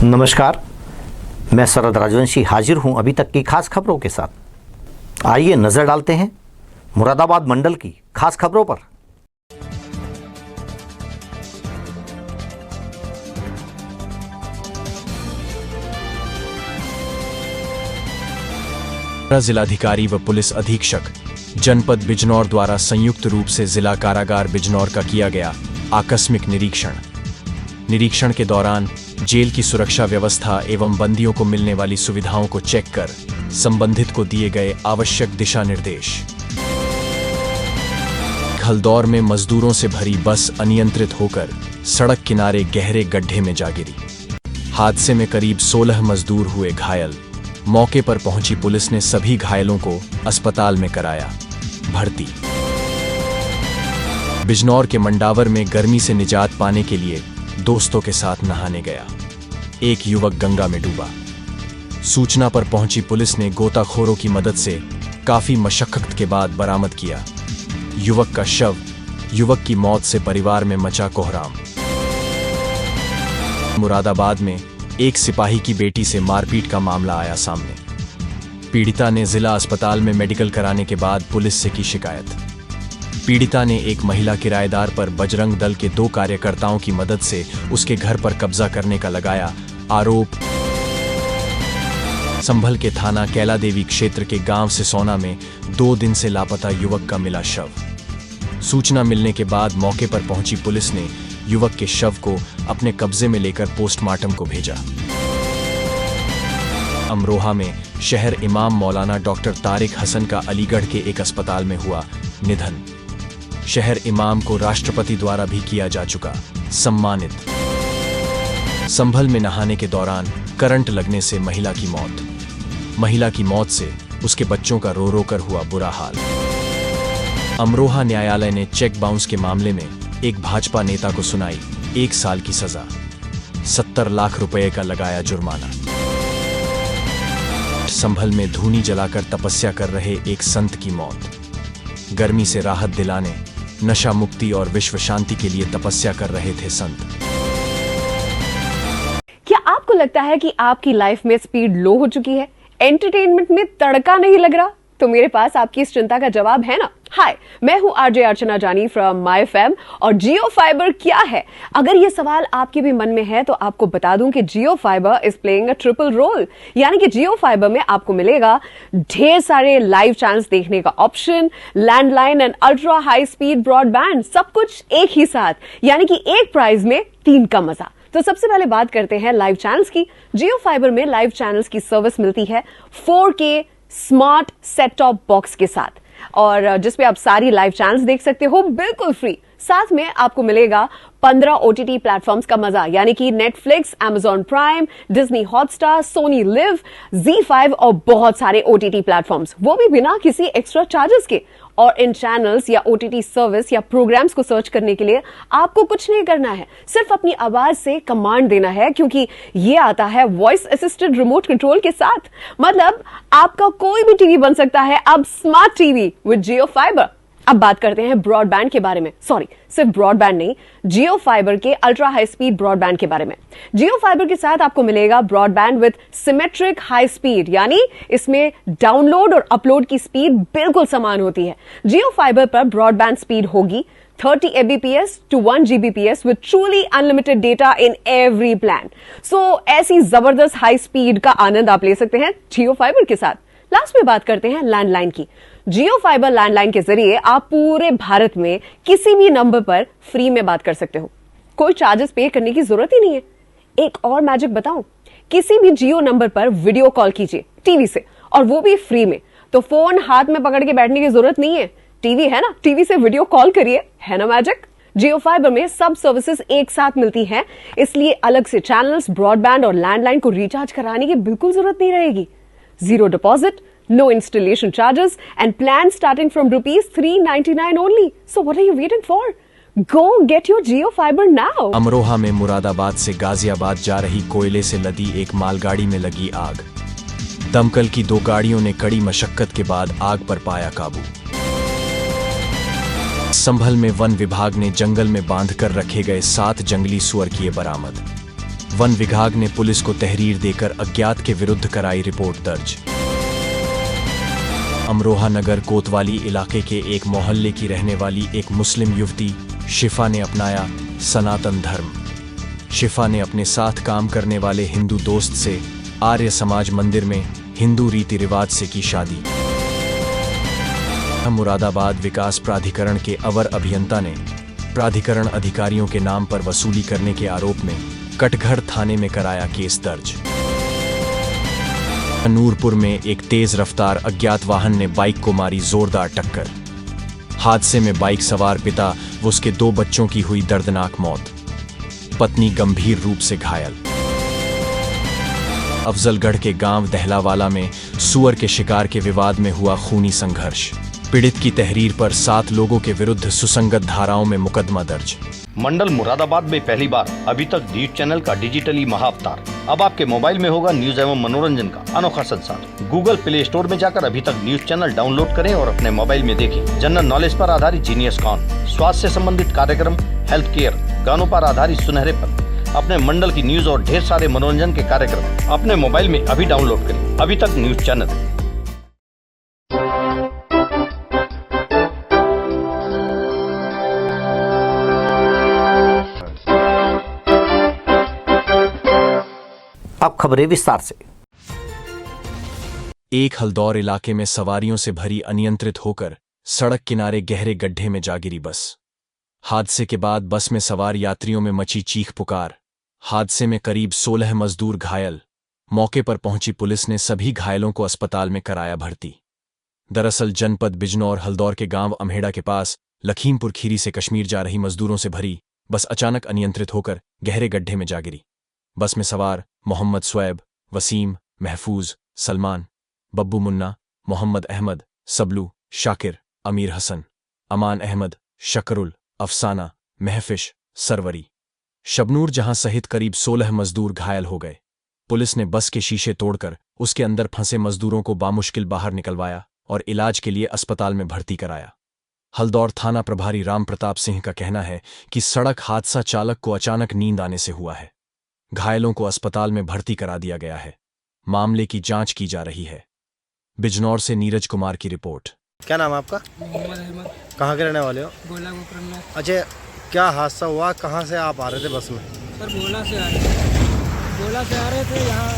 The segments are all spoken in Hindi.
नमस्कार, मैं शरद राजवंशी हाजिर हूं अभी तक की खास खबरों के साथ। आइए नजर डालते हैं मुरादाबाद मंडल की खास खबरों पर। जिलाधिकारी व पुलिस अधीक्षक जनपद बिजनौर द्वारा संयुक्त रूप से जिला कारागार बिजनौर का किया गया आकस्मिक निरीक्षण के दौरान जेल की सुरक्षा व्यवस्था एवं बंदियों को मिलने वाली सुविधाओं को चेक कर संबंधित को दिए गए आवश्यक दिशा निर्देश। हल्दौर में मजदूरों से भरी बस अनियंत्रित होकर सड़क किनारे गहरे गड्ढे में जा गिरी। हादसे में करीब 16 मजदूर हुए घायल। मौके पर पहुंची पुलिस ने सभी घायलों को अस्पताल में कराया भर्ती। बिजनौर के मंडावर में गर्मी से निजात पाने के लिए दोस्तों के साथ नहाने गया। एक युवक गंगा में डूबा। सूचना पर पहुंची पुलिस ने गोताखोरों की मदद से काफी मशक्कत के बाद बरामद किया युवक का शव। युवक की मौत से परिवार में मचा कोहराम। मुरादाबाद में एक सिपाही की बेटी से मारपीट का मामला आया सामने। पीड़िता ने जिला अस्पताल में मेडिकल कराने के बाद पुलिस से की शिकायत। पीड़िता ने एक महिला किराएदार पर बजरंग दल के 2 कार्यकर्ताओं की मदद से उसके घर पर कब्जा करने का लगाया आरोप। संभल के थाना कैला देवी क्षेत्र के गांव सिसौना में 2 दिन से लापता युवक का मिला शव। सूचना मिलने के बाद मौके पर पहुंची पुलिस ने युवक के शव को अपने कब्जे में लेकर पोस्टमार्टम को भेजा। अमरोहा में शहर इमाम मौलाना डॉक्टर तारिक हसन का अलीगढ़ के एक अस्पताल में हुआ निधन। शहर इमाम को राष्ट्रपति द्वारा भी किया जा चुका सम्मानित। संभल में नहाने के दौरान करंट लगने से महिला की मौत। महिला की मौत से उसके बच्चों का रो रो कर हुआ बुरा हाल। अमरोहा न्यायालय ने चेक बाउंस के मामले में एक भाजपा नेता को सुनाई 1 साल की सजा। 70 लाख रुपए का लगाया जुर्माना। संभल में धूनी जलाकर तपस्या कर रहे एक संत की मौत। गर्मी से राहत दिलाने, नशा मुक्ति और विश्व शांति के लिए तपस्या कर रहे थे संत। क्या आपको लगता है कि आपकी लाइफ में स्पीड लो हो चुकी है? एंटरटेनमेंट में तड़का नहीं लग रहा? तो मेरे पास आपकी इस चिंता का जवाब है ना। हाय, मैं हूं आरजे अर्चना जानी फ्रॉम माय एफएम। और जियो फाइबर क्या है? अगर ये सवाल आपके भी मन में है तो आपको बता दूं कि Jio fiber is playing a triple role. यानी कि जियो फाइबर में आपको मिलेगा ढेर सारे लाइव चैनल्स देखने का option, landline and ultra high speed broadband, सब कुछ एक ही साथ। यानी कि एक प्राइस में 3 का मजा। तो सबसे पहले बात करते हैं लाइव चैनल्स की। जियो फाइबर में लाइव चैनल्स की सर्विस मिलती है 4K smart set top box के साथ, और जिसपे आप सारी लाइव चैनल्स देख सकते हो बिल्कुल फ्री। साथ में आपको मिलेगा 15 OTT प्लेटफॉर्म्स का मजा, यानी कि Netflix, Amazon Prime, Disney Hotstar, Sony Liv, ZEE5 और बहुत सारे OTT प्लेटफॉर्म्स, वो भी बिना किसी एक्स्ट्रा चार्जेस के। और इन चैनल्स या OTT सर्विस या प्रोग्राम्स को सर्च करने के लिए आपको कुछ नहीं करना है, सिर्फ अपनी आवाज से कमांड देना है, क्योंकि ये आता है वॉइस असिस्टेड रिमोट कंट्रोल के साथ। मतलब आपका कोई भी टीवी बन सकता है अब smart TV with Jio fibre. अब बात करते हैं ब्रॉडबैंड के बारे में। सॉरी, सिर्फ ब्रॉडबैंड नहीं, जियो फाइबर के अल्ट्रा हाई स्पीड ब्रॉडबैंड के बारे में। जियो फाइबर के साथ आपको मिलेगा broadband with symmetric high speed, यानी इसमें डाउनलोड और अपलोड की स्पीड बिल्कुल समान होती है। जियो फाइबर पर ब्रॉडबैंड स्पीड होगी 30 Mbps to 1 Gbps with truly unlimited data in every plan। So ऐसी जबरदस्त हाई स्पीड का आनंद आप ले सकते हैं जियो फाइबर के साथ। लास्ट में बात करते हैं लैंडलाइन की। जियो फाइबर लैंडलाइन के जरिए आप पूरे भारत में किसी भी नंबर पर फ्री में बात कर सकते हो। कोई चार्जेस पे करने की जरूरत ही नहीं है। एक और मैजिक बताऊं, किसी भी जियो नंबर पर वीडियो कॉल कीजिए टीवी से, और वो भी फ्री में। तो फोन हाथ में पकड़ के बैठने की जरूरत नहीं है, टीवी है ना, टीवी से वीडियो कॉल करिए। है ना मैजिक? जियो फाइबर में सब सर्विसेज एक साथ मिलती हैं, इसलिए अलग से चैनल्स, ब्रॉडबैंड और लैंडलाइन को रिचार्ज कराने की बिल्कुल जरूरत नहीं रहेगी। Zero deposit, no installation charges, and plans starting from ₹399 only. So what are you waiting for? Go get your Jio Fiber now. Amroha में मुरादाबाद से गाजियाबाद जा रही कोयले से लदी एक मालगाड़ी में लगी आग। दमकल की 2 गाड़ियों ने कड़ी मशक्कत के बाद आग पर पाया काबू। संभल में वन विभाग ने जंगल में बांधकर रखे गए 7 जंगली सुअर किए बरामद। वन विभाग ने पुलिस को तहरीर देकर अज्ञात के विरुद्ध कराई रिपोर्ट दर्ज। अमरोहा नगर कोतवाली इलाके के एक मोहल्ले की रहने वाली एक मुस्लिम युवती शिफा ने अपनाया सनातन धर्म। शिफा ने अपने साथ काम करने वाले हिंदू दोस्त से आर्य समाज मंदिर में हिंदू रीति रिवाज से की शादी। मुरादाबाद विकास प्राधिकरण के अवर अभियंता ने प्राधिकरण अधिकारियों के नाम पर वसूली करने के आरोप में कटघर थाने में कराया केस दर्ज। नूरपुर में एक तेज रफ्तार अज्ञात वाहन ने बाइक को मारी जोरदार टक्कर। हादसे में बाइक सवार पिता व उसके 2 बच्चों की हुई दर्दनाक मौत, पत्नी गंभीर रूप से घायल। अफजलगढ़ के गांव दहलावाला में सुअर के शिकार के विवाद में हुआ खूनी संघर्ष। पीड़ित की तहरीर पर 7 लोगों के विरुद्ध सुसंगत धाराओं में मुकदमा दर्ज। मंडल मुरादाबाद में पहली बार अभी तक न्यूज चैनल का डिजिटली महाअवतार। अब आपके मोबाइल में होगा न्यूज एवं मनोरंजन का अनोखा संसार। गूगल प्ले स्टोर में जाकर अभी तक न्यूज चैनल डाउनलोड करें और अपने मोबाइल में देखें। जनरल नॉलेज पर आधारित जीनियस कॉन, स्वास्थ्य से संबंधित कार्यक्रम, हेल्थ केयर, गानों पर आधारित सुनहरे पल, अपने मंडल की न्यूज और ढेर सारे मनोरंजन के कार्यक्रम अपने मोबाइल में अभी डाउनलोड करें। अभी तक न्यूज चैनल। अब खबरें विस्तार से। एक हल्दौर इलाके में सवारियों से भरी अनियंत्रित होकर सड़क किनारे गहरे गड्ढे में जा गिरी बस। हादसे के बाद बस में सवार यात्रियों में मची चीख पुकार। हादसे में करीब 16 मजदूर घायल। मौके पर पहुंची पुलिस ने सभी घायलों को अस्पताल में कराया भर्ती। दरअसल जनपद बिजनौर हल्दौर के गांव अम्हेड़ा के पास लखीमपुर खीरी से कश्मीर जा रही मजदूरों से भरी बस अचानक अनियंत्रित होकर गहरे गड्ढे में जा गिरी। बस में सवार मोहम्मद स्वैब, वसीम, महफूज, सलमान, बब्बू मुन्ना, मोहम्मद अहमद, सबलू, शाकिर, अमीर हसन, अमान अहमद, शकरुल, अफसाना, महफिश, सरवरी, शबनूर जहां सहित करीब 16 मजदूर घायल हो गए। पुलिस ने बस के शीशे तोड़कर उसके अंदर फंसे मजदूरों को बामुश्किल बाहर निकलवाया और इलाज के लिए अस्पताल में भर्ती कराया। हल्दौर थाना प्रभारी राम प्रताप सिंह का कहना है कि सड़क हादसा चालक को अचानक नींद आने से हुआ है। घायलों को अस्पताल में भर्ती करा दिया गया है। मामले की जांच की जा रही है। बिजनौर से नीरज कुमार की रिपोर्ट। क्या नाम है आपका? मोहम्मद अहमद, कहाँ के रहने वाले हो? गोला गोकरण में। अच्छा, क्या हादसा हुआ? कहाँ से आप आ रहे थे बस में? सर गोला से आ रहे थे, गोला से आ रहे थे, यहाँ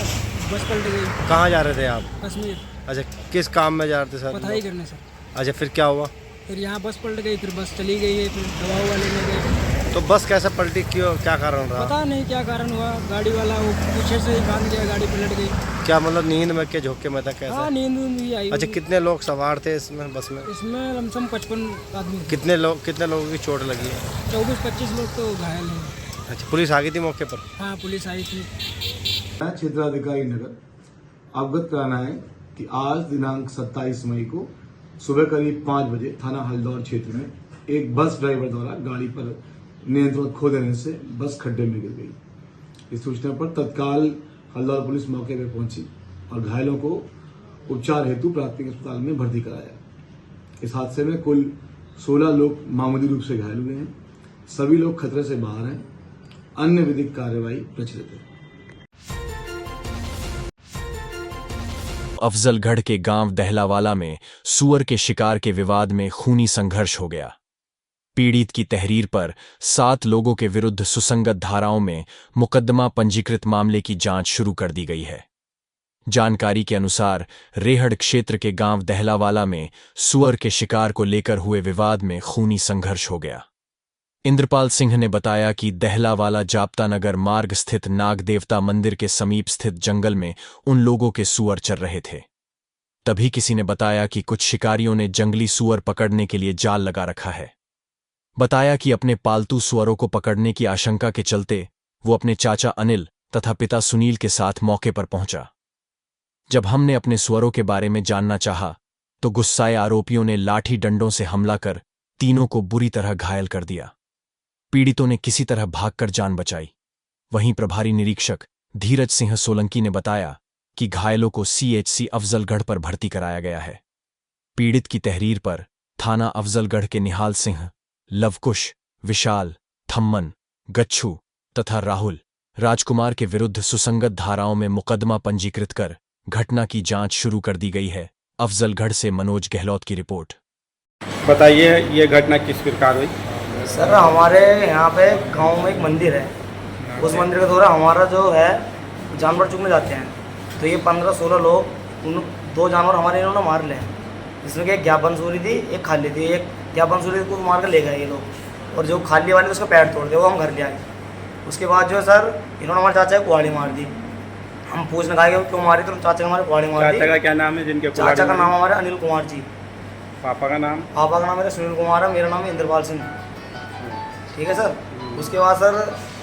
बस पलट गई। कहाँ जा रहे थे आप? कश्मीर। अच्छा, किस काम में जा रहे थे सर? पढ़ाई करने सर। अच्छा, फिर क्या हुआ? फिर यहाँ बस पलट गई, फिर बस चली गई है, फिर दवा हुआ लेने गए। तो बस कैसे पलटी, क्यों, क्या कारण रहा? पता नहीं क्या कारण हुआ, गाड़ी वाला वो पीछे से ही बांध गया, गाड़ी पलट गई। क्या मतलब नींद में के झोंके में था कैसे? हाँ, नींद भी आई। अच्छा, कितने लोग सवार थे इसमें बस में? इसमें लमसम 55 आदमी थे। कितने लोगों की चोट लगी है? 24-25 लोग तो घायल हैं। अच्छा, पुलिस आ गई थी मौके पर? हाँ, पुलिस आई थी। क्षेत्राधिकारी नगर अवगत कराना है कि आज दिनांक 27 मई को सुबह करीब 5 बजे थाना हल्दौर क्षेत्र में एक बस ड्राइवर द्वारा गाड़ी पर नियंत्रण खो देने से बस खड्डे में गिर गई। इस सूचना पर तत्काल हल्दौर पुलिस मौके पर पहुंची और घायलों को उपचार हेतु प्राथमिक अस्पताल में भर्ती कराया। इस हादसे में कुल 16 लोग मामूली रूप से घायल हुए हैं। सभी लोग खतरे से बाहर हैं। अन्य विधिक कार्यवाही प्रचलित है। अफजलगढ़ के गांव दहलावाला में सुअर के शिकार के विवाद में खूनी संघर्ष हो गया। पीड़ित की तहरीर पर 7 लोगों के विरुद्ध सुसंगत धाराओं में मुकदमा पंजीकृत मामले की जांच शुरू कर दी गई है। जानकारी के अनुसार रेहड़ क्षेत्र के गांव दहलावाला में सुअर के शिकार को लेकर हुए विवाद में खूनी संघर्ष हो गया। इंद्रपाल सिंह ने बताया कि दहलावाला जाप्ता नगर मार्ग स्थित नाग देवता मंदिर के समीप स्थित जंगल में उन लोगों के सुअर चर रहे थे। तभी किसी ने बताया कि कुछ शिकारियों ने जंगली सुअर पकड़ने के लिए जाल लगा रखा है। बताया कि अपने पालतू सुअरों को पकड़ने की आशंका के चलते वो अपने चाचा अनिल तथा पिता सुनील के साथ मौके पर पहुंचा। जब हमने अपने सुअरों के बारे में जानना चाहा तो गुस्साए आरोपियों ने लाठी डंडों से हमला कर तीनों को बुरी तरह घायल कर दिया। पीड़ितों ने किसी तरह भागकर जान बचाई। वहीं प्रभारी निरीक्षक धीरज सिंह सोलंकी ने बताया कि घायलों को CHC अफजलगढ़ पर भर्ती कराया गया है। पीड़ित की तहरीर पर थाना अफजलगढ़ के निहाल सिंह, लवकुश, विशाल, थम्मन, गच्छू तथा राहुल राजकुमार के विरुद्ध सुसंगत धाराओं में मुकदमा पंजीकृत कर घटना की जांच शुरू कर दी गई है। अफजलगढ़ से मनोज गहलोत की रिपोर्ट। बताइए ये घटना किस प्रकार हुई? सर हमारे यहाँ पे गांव में एक मंदिर है, उस मंदिर के द्वारा हमारा जो है जानवर चुगने जाते हैं, तो ये 15-16 लोग उन 2 जानवर हमारे इन्होंने मार ले हैं, जिसमें कि एक ज्ञापन सूरी थी, एक खाली थी। एक ज्ञापन सूरी को मार कर ले गए ये लोग, और जो खाली वाले उसका पैर तोड़ दिया, वो हम घर ले आए। उसके बाद जो है सर इन्होंने हमारे चाचा को कुहाड़ी मार दी। हम पूछने गए कि क्यों मारी, तो चाचा हमारे कुहाड़ी मार दी। चाचा का क्या नाम है जिनके? चाचा का नाम हमारे अनिल कुमार जी। पापा का नाम? पापा का नाम मेरा सुनील कुमार है, मेरा नाम है इंद्रपाल सिंह। ठीक है सर। उसके बाद सर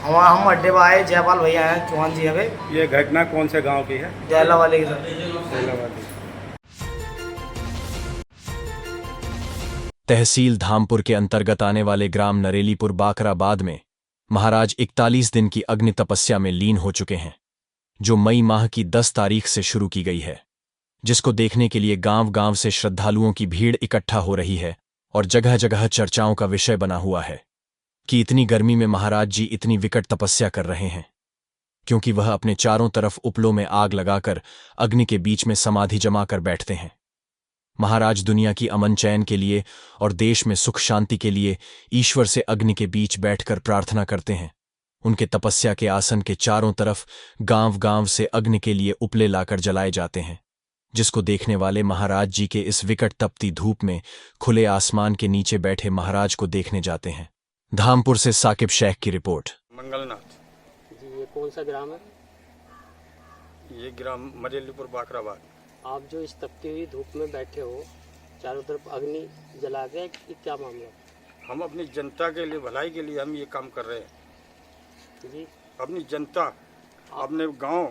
हम अड्डे पर आए, जयपाल भैया हैं, चौहान जी हमें। ये घटना कौन से गांव की है? जयला वाले की सर। तहसील धामपुर के अंतर्गत आने वाले ग्राम नरेलीपुर बाकराबाद में महाराज 41 दिन की अग्नि तपस्या में लीन हो चुके हैं, जो मई माह की 10 तारीख से शुरू की गई है, जिसको देखने के लिए गांव-गांव से श्रद्धालुओं की भीड़ इकट्ठा हो रही है और जगह-जगह चर्चाओं का विषय बना हुआ है कि इतनी गर्मी में महाराज जी इतनी विकट तपस्या कर रहे हैं, क्योंकि वह अपने चारों तरफ उपलों में आग लगाकर अग्नि के बीच में समाधि जमा कर बैठते हैं। महाराज दुनिया की अमन चैन के लिए और देश में सुख शांति के लिए ईश्वर से अग्नि के बीच बैठकर प्रार्थना करते हैं। उनके तपस्या के आसन के चारों तरफ गांव-गांव से अग्नि के लिए उपले लाकर जलाए जाते हैं, जिसको देखने वाले महाराज जी के इस विकट तपती धूप में खुले आसमान के नीचे बैठे महाराज को देखने जाते हैं। धामपुर से साकिब शेख की रिपोर्ट। मंगलनाथ जी, ये कौन सा ग्राम है? ये ग्राम नरेलीपुर बाकराबाद। आप जो इस तपती हुई धूप में बैठे हो, चारों तरफ अग्नि जला के, ये क्या मामला? हम अपनी जनता के लिए, भलाई के लिए हम ये काम कर रहे हैं जी। अपनी जनता, अपने गांव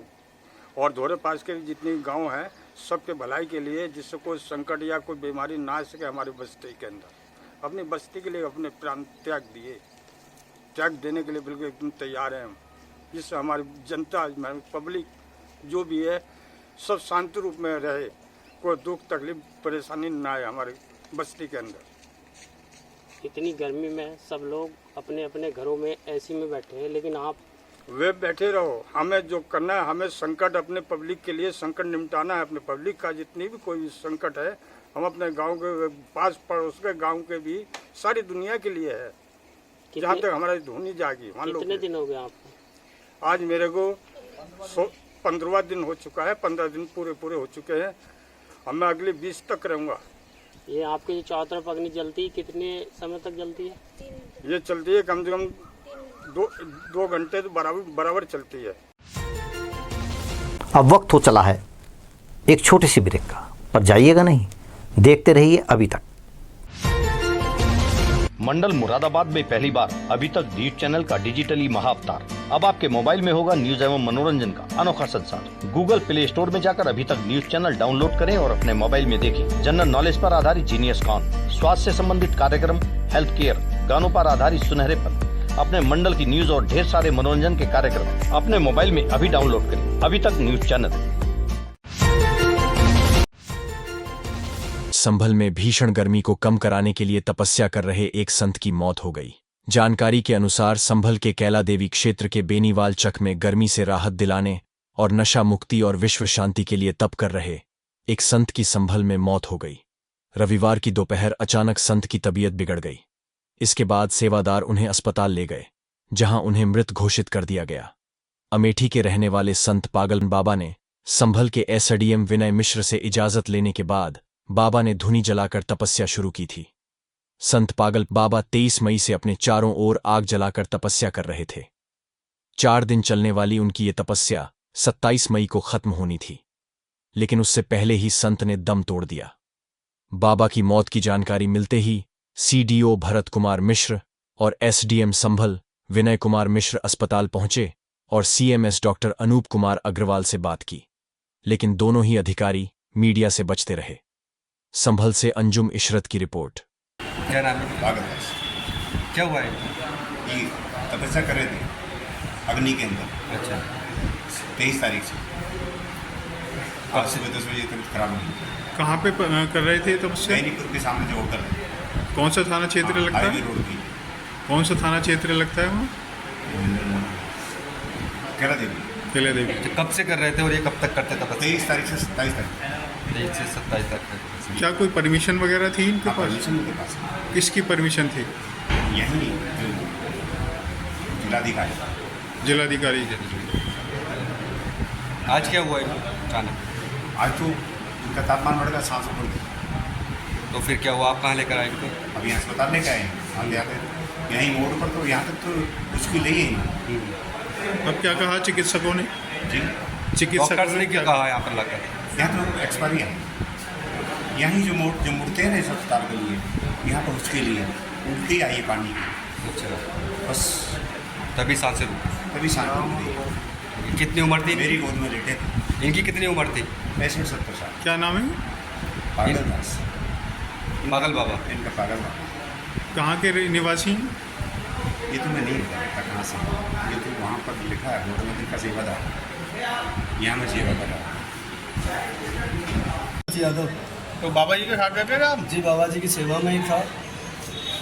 और धोरे पास के जितने गांव हैं, सबके भलाई के लिए, जिससे कोई संकट या कोई बीमारी ना आ सके हमारी बस्ती के अंदर। अपनी बस्ती के लिए अपने प्राण त्याग दिए, त्याग देने के लिए बिल्कुल एकदम तैयार हैं हम, जिससे हमारी जनता, पब्लिक जो भी है, सब शांति रूप में रहे, कोई दुख तकलीफ परेशानी ना आए हमारे बस्ती के अंदर। इतनी गर्मी में सब लोग अपने अपने घरों में एसी में बैठे हैं, लेकिन आप? वे बैठे रहो, हमें जो करना है, हमें संकट अपने पब्लिक के लिए संकट निपटाना है। अपने पब्लिक का जितनी भी कोई संकट है, हम अपने गांव के पास पड़ोस के गांव के भी, सारी दुनिया के लिए है, जहाँ तक हमारी धुनी जागी। कितने दिन हो गए आपको? आज मेरे को 15वां दिन हो चुका है, 15 दिन पूरे हो चुके हैं। हम मैं अगले 20 तक रहूँगा। ये आपके जो चारों तरफ अग्नि जलती है, कितने समय तक जलती है? ये चलती है कम से कम 2 घंटे तो बराबर चलती है। अब वक्त हो चला है एक छोटी सी ब्रेक का, पर जाइएगा नहीं, देखते रहिए अभी तक। मंडल मुरादाबाद में पहली बार अभी तक न्यूज चैनल का डिजिटली महाअवतार। अब आपके मोबाइल में होगा न्यूज एवं मनोरंजन का अनोखा संसार। गूगल प्ले स्टोर में जाकर अभी तक न्यूज चैनल डाउनलोड करें और अपने मोबाइल में देखें जनरल नॉलेज पर आधारित जीनियस कॉन, स्वास्थ्य से संबंधित कार्यक्रम, हेल्थ केयर, गानों पर आधारित सुनहरे पल, अपने मंडल की न्यूज और ढेर सारे मनोरंजन के कार्यक्रम अपने मोबाइल में अभी डाउनलोड करें। अभी तक न्यूज चैनल। संभल में भीषण गर्मी को कम कराने के लिए तपस्या कर रहे एक संत की मौत हो गई। जानकारी के अनुसार संभल के कैला देवी क्षेत्र के बेनीवाल चक में गर्मी से राहत दिलाने और नशा मुक्ति और विश्व शांति के लिए तप कर रहे एक संत की संभल में मौत हो गई। रविवार की दोपहर अचानक संत की तबीयत बिगड़ गई। इसके बाद सेवादार उन्हें अस्पताल ले गए, जहां उन्हें मृत घोषित कर दिया गया। अमेठी के रहने वाले संत पागल बाबा ने संभल के एसडीएम विनय मिश्र से इजाजत लेने के बाद बाबा ने धुनी जलाकर तपस्या शुरू की थी। संत पागल बाबा 23 मई से अपने चारों ओर आग जलाकर तपस्या कर रहे थे। 4 दिन चलने वाली उनकी ये तपस्या 27 मई को खत्म होनी थी, लेकिन उससे पहले ही संत ने दम तोड़ दिया। बाबा की मौत की जानकारी मिलते ही सीडीओ भरत कुमार मिश्र और एसडीएम संभल विनय कुमार मिश्र अस्पताल पहुंचे और सीएमएस डॉक्टर अनूप कुमार अग्रवाल से बात की, लेकिन दोनों ही अधिकारी मीडिया से बचते रहे। संभल से अंजुम इशरत की रिपोर्ट। क्या नाम है? भागवत। क्या हुआ है? ये तपस्या कर रहे थे अग्नि के अंदर। अच्छा। 23 तारीख से आज सुबह 10 बजे तबीयत खराब हुई। कहाँ पे कर रहे थे तपस्या? नैनीपुर के सामने जो होटल है। कौन सा थाना क्षेत्र लगता है? हाईवे रोड की। कौन सा थाना क्षेत्र लगता है वहाँ? केला देवी। केला देवी। कब से कर रहे थे और ये कब तक करते थे? 23 तारीख से 27 तारीख। 23 से 27 तक। क्या कोई परमिशन वगैरह थी इनके पास? परमिशन उनके पास है। किसकी परमिशन थी? यही जो जिलाधिकारी। जिलाधिकारी। आज क्या हुआ इनको अचानक? आज तो उनका तापमान बढ़ गया 700 पर। तो फिर क्या हुआ, आप कहाँ लेकर आए इनको? अभी अस्पताल लेकर आए हैं। हम यहाँ यहीं मोड़ पर, तो यहाँ तक तो उसकी ले ही नहीं। अब क्या कहा चिकित्सकों ने? जी, डॉक्टर्स ने क्या कहा यहाँ पर लाकर? यहाँ तो एक्सपायरी है। यहीं जो मुड़ते हैं ना इस अस्पताल के लिए, यहाँ पर उसके लिए उल्टी आई है पानी की। अच्छा, बस तभी सांसें रुकी। तभी सांस रुक गई। कितनी उम्र थी? मेरी गोद में लेटे थे। इनकी कितनी उम्र थी? 65-70 साल। क्या नाम है? पागल दास। पागल बाबा। इनका पागल बाबा। कहाँ के निवासी हैं? ये तो मैं नहीं बताता कहाँ से। ये तो वहाँ पर लिखा है मोटर मंदिर का सेवादार। यहाँ मैं सेवा कर रहा हूँ। यादव। तो बाबा जी के साथ रहते थे आप? जी बाबा जी की सेवा में ही था।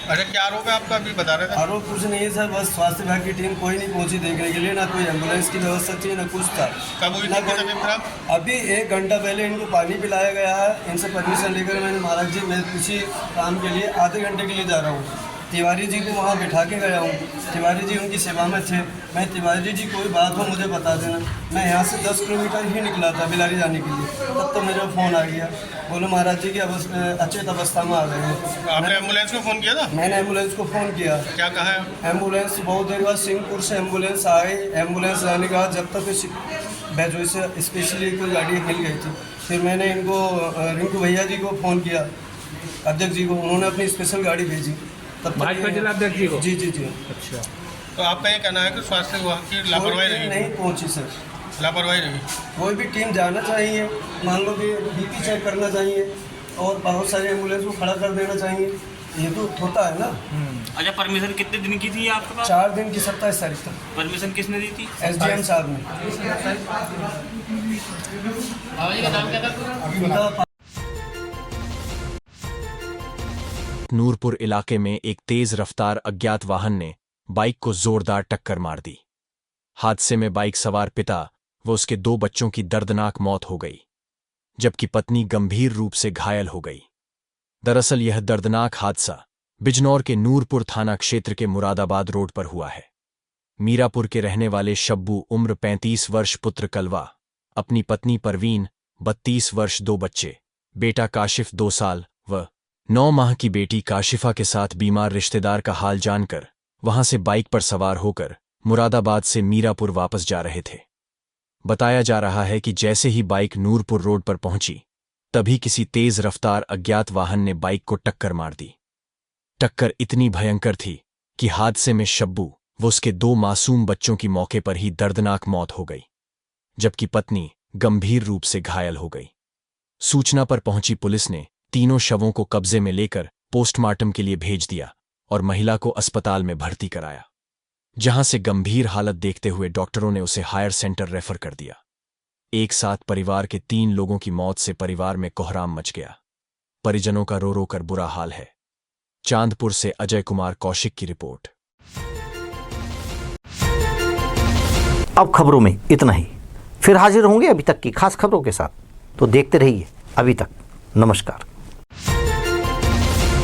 अच्छा, क्या आरोप है आपका, अभी बता रहे थे? आरोप कुछ नहीं है सर, बस स्वास्थ्य विभाग की टीम कोई नहीं पहुंची देखने के लिए, ना कोई एम्बुलेंस की व्यवस्था थी, ना कुछ था। कब हुई ना थी तबीयत खराब? अभी 1 घंटा पहले इनको पानी पिलाया गया है। इनसे परमिशन लेकर मैंने महाराज जी मैं किसी काम के लिए आधे घंटे के लिए जा रहा हूँ। तिवारी जी को वहाँ बिठा के गया हूँ। तिवारी जी उनकी सेवा में थे। मैं तिवारी जी कोई बात हो मुझे बता देना। मैं यहाँ से 10 किलोमीटर ही निकला था बिलारी जाने के लिए, तब तो मेरा फ़ोन आ गया, बोलो महाराज जी की अचेत अवस्था में आ गए हैं। आपने एम्बुलेंस को फ़ोन किया था? मैंने एम्बुलेंस को फ़ोन किया। क्या कहा है? एम्बुलेंस बहुत देर बाद सिंहपुर से एम्बुलेंस आई। एम्बुलेंस आने के बाद जब तक बैजोई से स्पेशली कोई गाड़ी मिल गई थी, फिर मैंने इनको रिंकू भैया जी को फ़ोन किया, अध्यक्ष जी को। उन्होंने अपनी स्पेशल गाड़ी भेजी। तब भाजपा जिलाध्यक्ष जी को? जी जी जी। अच्छा, तो आपका ये कहना है कि स्वास्थ्य विभाग की लापरवाही रही? नहीं पहुंची सर, लापरवाही रही। कोई भी टीम जाना चाहिए, मान लो कि बीपी चेक करना चाहिए और बहुत सारे एम्बुलेंस को खड़ा कर देना चाहिए। ये तो होता है ना। अच्छा, परमिशन कितने दिन की थी आपके पास? 4 दिन की 27 तारीख तक। परमिशन किसने दी थी? SDM साहब ने। नूरपुर इलाके में एक तेज रफ्तार अज्ञात वाहन ने बाइक को जोरदार टक्कर मार दी। हादसे में बाइक सवार पिता व उसके 2 बच्चों की दर्दनाक मौत हो गई, जबकि पत्नी गंभीर रूप से घायल हो गई। दरअसल यह दर्दनाक हादसा बिजनौर के नूरपुर थाना क्षेत्र के मुरादाबाद रोड पर हुआ है। मीरापुर के रहने वाले शब्बू उम्र 35 वर्ष पुत्र कलवा अपनी पत्नी परवीन 32 वर्ष 2 बच्चे, बेटा काशिफ 2 साल व 9 माह की बेटी काशिफा के साथ बीमार रिश्तेदार का हाल जानकर वहां से बाइक पर सवार होकर मुरादाबाद से मीरापुर वापस जा रहे थे। बताया जा रहा है कि जैसे ही बाइक नूरपुर रोड पर पहुंची, तभी किसी तेज रफ्तार अज्ञात वाहन ने बाइक को टक्कर मार दी। टक्कर इतनी भयंकर थी कि हादसे में शब्बू व उसके 2 मासूम बच्चों की मौके पर ही दर्दनाक मौत हो गई, जबकि पत्नी गंभीर रूप से घायल हो गई। सूचना पर पहुंची पुलिस ने तीनों शवों को कब्जे में लेकर पोस्टमार्टम के लिए भेज दिया और महिला को अस्पताल में भर्ती कराया, जहां से गंभीर हालत देखते हुए डॉक्टरों ने उसे हायर सेंटर रेफर कर दिया। एक साथ परिवार के 3 लोगों की मौत से परिवार में कोहराम मच गया। परिजनों का रो रो कर बुरा हाल है। चांदपुर से अजय कुमार कौशिक की रिपोर्ट। अब खबरों में इतना ही। फिर हाजिर होंगे अभी तक की खास खबरों के साथ, तो देखते रहिए अभी तक। नमस्कार।